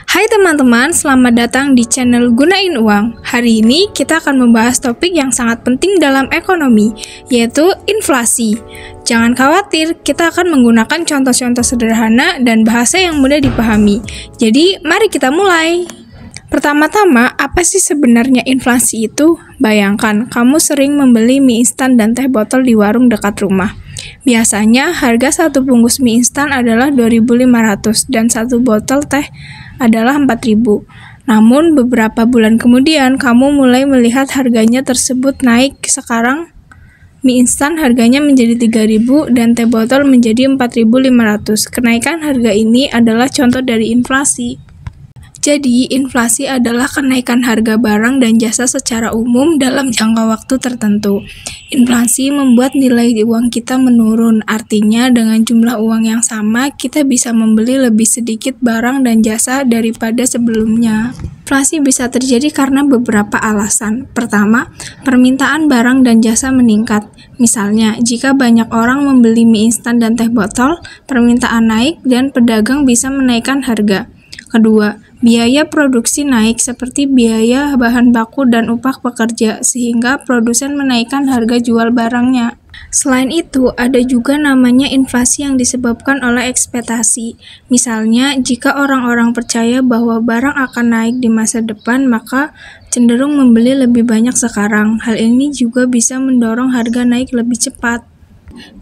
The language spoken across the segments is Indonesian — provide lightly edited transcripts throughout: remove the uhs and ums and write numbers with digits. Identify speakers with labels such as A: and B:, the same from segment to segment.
A: Hai teman-teman, selamat datang di channel Gunain Uang. Hari ini kita akan membahas topik yang sangat penting dalam ekonomi, yaitu inflasi. Jangan khawatir, kita akan menggunakan contoh-contoh sederhana dan bahasa yang mudah dipahami. Jadi, mari kita mulai. Pertama-tama, apa sih sebenarnya inflasi itu? Bayangkan, kamu sering membeli mie instan dan teh botol di warung dekat rumah. Biasanya, harga satu bungkus mie instan adalah 2.500 dan satu botol teh adalah 4.000. Namun, beberapa bulan kemudian, kamu mulai melihat harganya tersebut naik. Sekarang, mie instan harganya menjadi 3.000 dan teh botol menjadi 4.500. Kenaikan harga ini adalah contoh dari inflasi. Jadi, inflasi adalah kenaikan harga barang dan jasa secara umum dalam jangka waktu tertentu. Inflasi membuat nilai uang kita menurun, artinya dengan jumlah uang yang sama, kita bisa membeli lebih sedikit barang dan jasa daripada sebelumnya. Inflasi bisa terjadi karena beberapa alasan. Pertama, permintaan barang dan jasa meningkat. Misalnya, jika banyak orang membeli mie instan dan teh botol, permintaan naik dan pedagang bisa menaikkan harga. Kedua, biaya produksi naik seperti biaya bahan baku dan upah pekerja, sehingga produsen menaikkan harga jual barangnya. Selain itu, ada juga namanya inflasi yang disebabkan oleh ekspektasi. Misalnya, jika orang-orang percaya bahwa barang akan naik di masa depan, maka cenderung membeli lebih banyak sekarang. Hal ini juga bisa mendorong harga naik lebih cepat.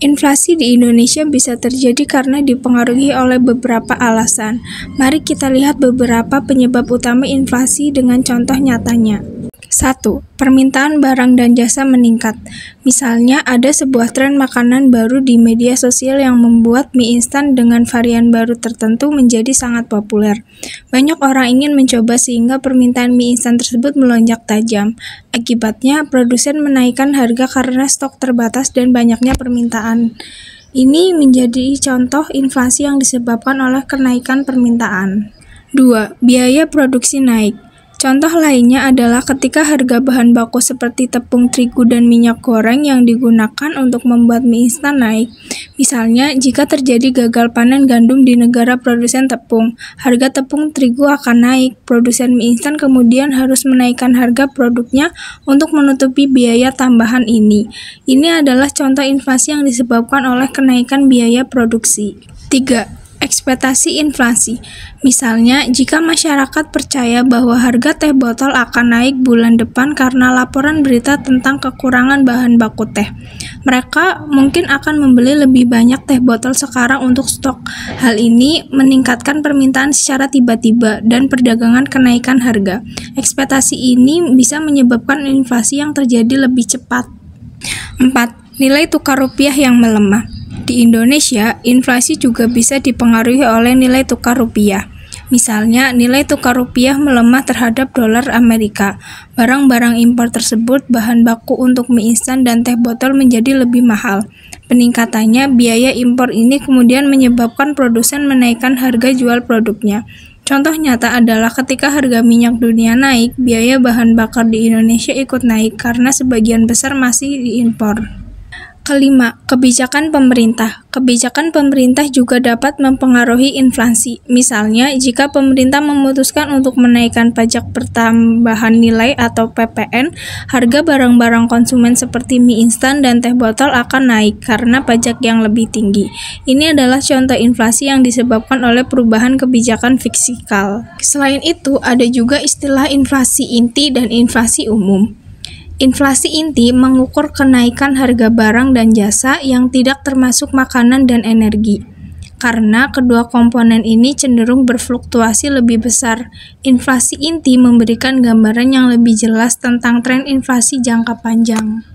A: Inflasi di Indonesia bisa terjadi karena dipengaruhi oleh beberapa alasan. Mari kita lihat beberapa penyebab utama inflasi dengan contoh nyatanya. 1. Permintaan barang dan jasa meningkat. Misalnya, ada sebuah tren makanan baru di media sosial yang membuat mie instan dengan varian baru tertentu menjadi sangat populer. Banyak orang ingin mencoba sehingga permintaan mie instan tersebut melonjak tajam. Akibatnya, produsen menaikkan harga karena stok terbatas dan banyaknya permintaan. Ini menjadi contoh inflasi yang disebabkan oleh kenaikan permintaan. 2. Biaya produksi naik. Contoh lainnya adalah ketika harga bahan baku seperti tepung terigu dan minyak goreng yang digunakan untuk membuat mie instan naik. Misalnya, jika terjadi gagal panen gandum di negara produsen tepung, harga tepung terigu akan naik. Produsen mie instan kemudian harus menaikkan harga produknya untuk menutupi biaya tambahan ini. Ini adalah contoh inflasi yang disebabkan oleh kenaikan biaya produksi. 3. Ekspektasi inflasi. Misalnya, jika masyarakat percaya bahwa harga teh botol akan naik bulan depan karena laporan berita tentang kekurangan bahan baku teh, mereka mungkin akan membeli lebih banyak teh botol sekarang untuk stok. Hal ini meningkatkan permintaan secara tiba-tiba dan perdagangan kenaikan harga. Ekspektasi ini bisa menyebabkan inflasi yang terjadi lebih cepat. 4. Nilai tukar rupiah yang melemah. Di Indonesia, inflasi juga bisa dipengaruhi oleh nilai tukar rupiah. Misalnya, nilai tukar rupiah melemah terhadap dolar Amerika. Barang-barang impor tersebut, bahan baku untuk mie instan dan teh botol menjadi lebih mahal. Peningkatannya, biaya impor ini kemudian menyebabkan produsen menaikkan harga jual produknya. Contoh nyata adalah ketika harga minyak dunia naik, biaya bahan bakar di Indonesia ikut naik karena sebagian besar masih diimpor. Kelima, kebijakan pemerintah. Kebijakan pemerintah juga dapat mempengaruhi inflasi. Misalnya, jika pemerintah memutuskan untuk menaikkan pajak pertambahan nilai atau PPN, harga barang-barang konsumen seperti mie instan dan teh botol akan naik karena pajak yang lebih tinggi. Ini adalah contoh inflasi yang disebabkan oleh perubahan kebijakan fiskal. Selain itu, ada juga istilah inflasi inti dan inflasi umum. Inflasi inti mengukur kenaikan harga barang dan jasa yang tidak termasuk makanan dan energi. Karena kedua komponen ini cenderung berfluktuasi lebih besar, inflasi inti memberikan gambaran yang lebih jelas tentang tren inflasi jangka panjang.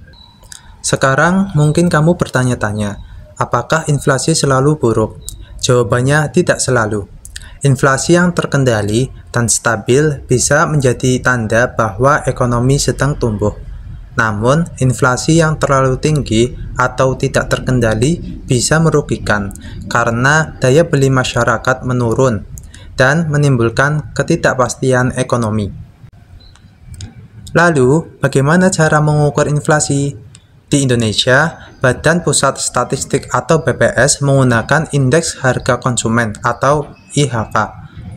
B: Sekarang mungkin kamu bertanya-tanya, apakah inflasi selalu buruk? Jawabannya tidak selalu. Inflasi yang terkendali dan stabil bisa menjadi tanda bahwa ekonomi sedang tumbuh. Namun, inflasi yang terlalu tinggi atau tidak terkendali bisa merugikan karena daya beli masyarakat menurun dan menimbulkan ketidakpastian ekonomi. Lalu, bagaimana cara mengukur inflasi? Di Indonesia, Badan Pusat Statistik atau BPS menggunakan Indeks Harga Konsumen atau IHK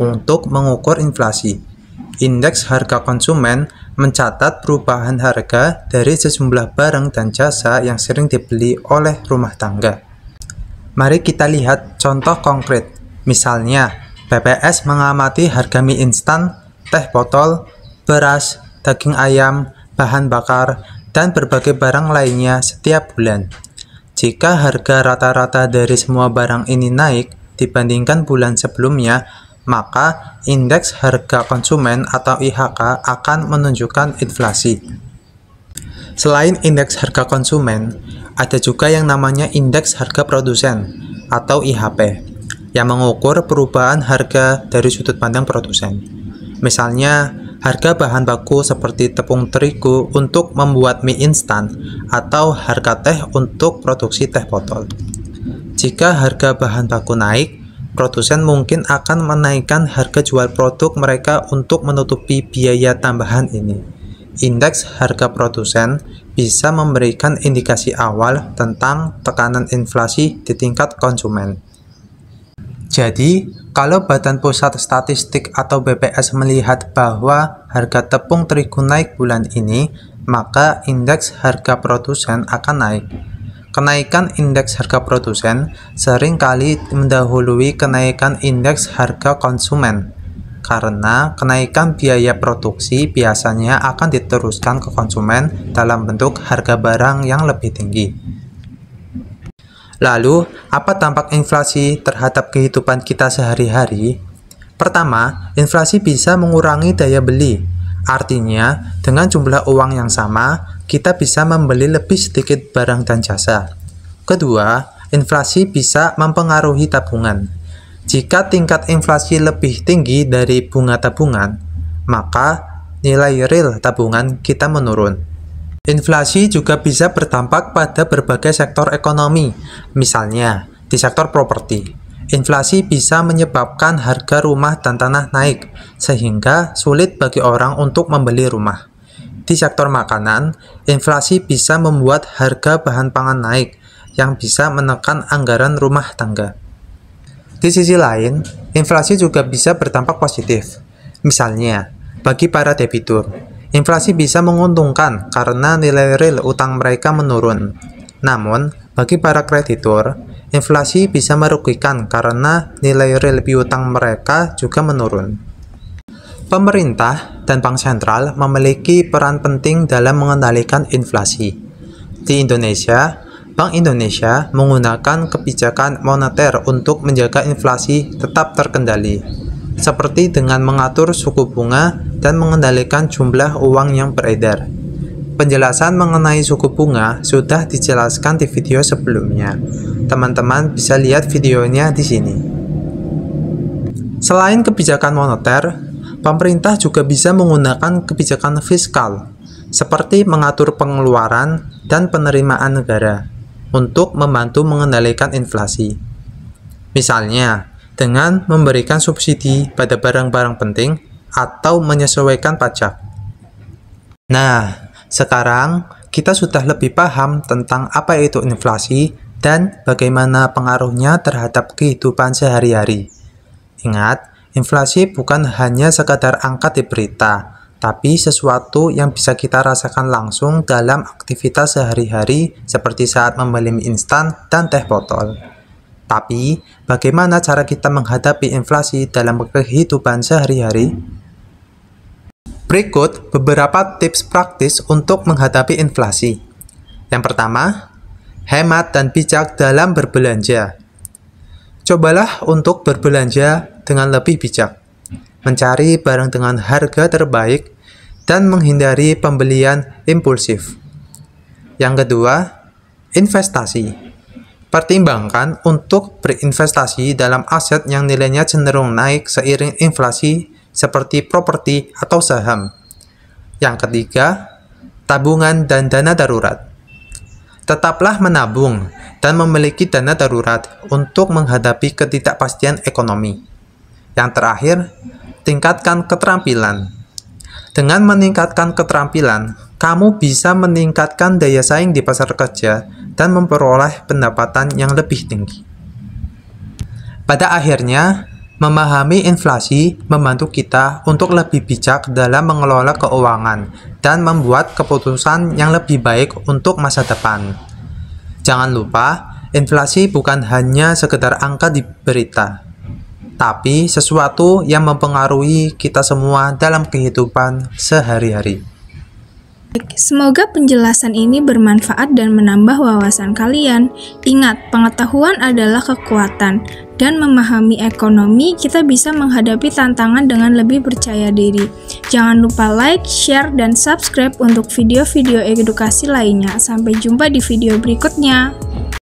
B: untuk mengukur inflasi. Indeks harga konsumen mencatat perubahan harga dari sejumlah barang dan jasa yang sering dibeli oleh rumah tangga. Mari kita lihat contoh konkret. Misalnya, BPS mengamati harga mie instan, teh botol, beras, daging ayam, bahan bakar, dan berbagai barang lainnya setiap bulan. Jika harga rata-rata dari semua barang ini naik dibandingkan bulan sebelumnya, maka indeks harga konsumen atau IHK akan menunjukkan inflasi. Selain indeks harga konsumen, ada juga yang namanya indeks harga produsen atau IHP yang mengukur perubahan harga dari sudut pandang produsen. Misalnya, harga bahan baku seperti tepung terigu untuk membuat mie instan atau harga teh untuk produksi teh botol. Jika harga bahan baku naik, produsen mungkin akan menaikkan harga jual produk mereka untuk menutupi biaya tambahan ini. Indeks harga produsen bisa memberikan indikasi awal tentang tekanan inflasi di tingkat konsumen. Jadi, kalau Badan Pusat Statistik atau BPS melihat bahwa harga tepung terigu naik bulan ini, maka indeks harga produsen akan naik. Kenaikan indeks harga produsen seringkali mendahului kenaikan indeks harga konsumen, karena kenaikan biaya produksi biasanya akan diteruskan ke konsumen dalam bentuk harga barang yang lebih tinggi. Lalu, apa dampak inflasi terhadap kehidupan kita sehari-hari? Pertama, inflasi bisa mengurangi daya beli. Artinya, dengan jumlah uang yang sama, kita bisa membeli lebih sedikit barang dan jasa. Kedua, inflasi bisa mempengaruhi tabungan. Jika tingkat inflasi lebih tinggi dari bunga tabungan, maka nilai real tabungan kita menurun. Inflasi juga bisa berdampak pada berbagai sektor ekonomi, misalnya di sektor properti. Inflasi bisa menyebabkan harga rumah dan tanah naik, sehingga sulit bagi orang untuk membeli rumah. Di sektor makanan, inflasi bisa membuat harga bahan pangan naik, yang bisa menekan anggaran rumah tangga. Di sisi lain, inflasi juga bisa berdampak positif. Misalnya, bagi para debitur, inflasi bisa menguntungkan karena nilai real utang mereka menurun. Namun, bagi para kreditur, inflasi bisa merugikan karena nilai real piutang mereka juga menurun. Pemerintah dan bank sentral memiliki peran penting dalam mengendalikan inflasi. Di Indonesia, Bank Indonesia menggunakan kebijakan moneter untuk menjaga inflasi tetap terkendali, seperti dengan mengatur suku bunga dan mengendalikan jumlah uang yang beredar. Penjelasan mengenai suku bunga sudah dijelaskan di video sebelumnya. Teman-teman bisa lihat videonya di sini. Selain kebijakan moneter, pemerintah juga bisa menggunakan kebijakan fiskal, seperti mengatur pengeluaran dan penerimaan negara, untuk membantu mengendalikan inflasi. Misalnya, dengan memberikan subsidi pada barang-barang penting atau menyesuaikan pajak. Nah, sekarang kita sudah lebih paham tentang apa itu inflasi dan bagaimana pengaruhnya terhadap kehidupan sehari-hari. Ingat, inflasi bukan hanya sekadar angka di berita, tapi sesuatu yang bisa kita rasakan langsung dalam aktivitas sehari-hari seperti saat membeli mie instan dan teh botol. Tapi, bagaimana cara kita menghadapi inflasi dalam kehidupan sehari-hari? Berikut beberapa tips praktis untuk menghadapi inflasi. Yang pertama, hemat dan bijak dalam berbelanja. Cobalah untuk berbelanja dengan lebih bijak, mencari barang dengan harga terbaik, dan menghindari pembelian impulsif. Yang kedua, investasi. Pertimbangkan untuk berinvestasi dalam aset yang nilainya cenderung naik seiring inflasi seperti properti atau saham. Yang ketiga, tabungan dan dana darurat. Tetaplah menabung dan memiliki dana darurat untuk menghadapi ketidakpastian ekonomi. Yang terakhir, tingkatkan keterampilan. Dengan meningkatkan keterampilan, kamu bisa meningkatkan daya saing di pasar kerja dan memperoleh pendapatan yang lebih tinggi. Pada akhirnya, Memahami inflasi membantu kita untuk lebih bijak dalam mengelola keuangan dan membuat keputusan yang lebih baik untuk masa depan. Jangan lupa, inflasi bukan hanya sekedar angka di berita, tapi sesuatu yang mempengaruhi kita semua dalam kehidupan sehari-hari.
A: Semoga penjelasan ini bermanfaat dan menambah wawasan kalian. Ingat, pengetahuan adalah kekuatan, dan memahami ekonomi kita bisa menghadapi tantangan dengan lebih percaya diri. Jangan lupa like, share, dan subscribe untuk video-video edukasi lainnya. Sampai jumpa di video berikutnya.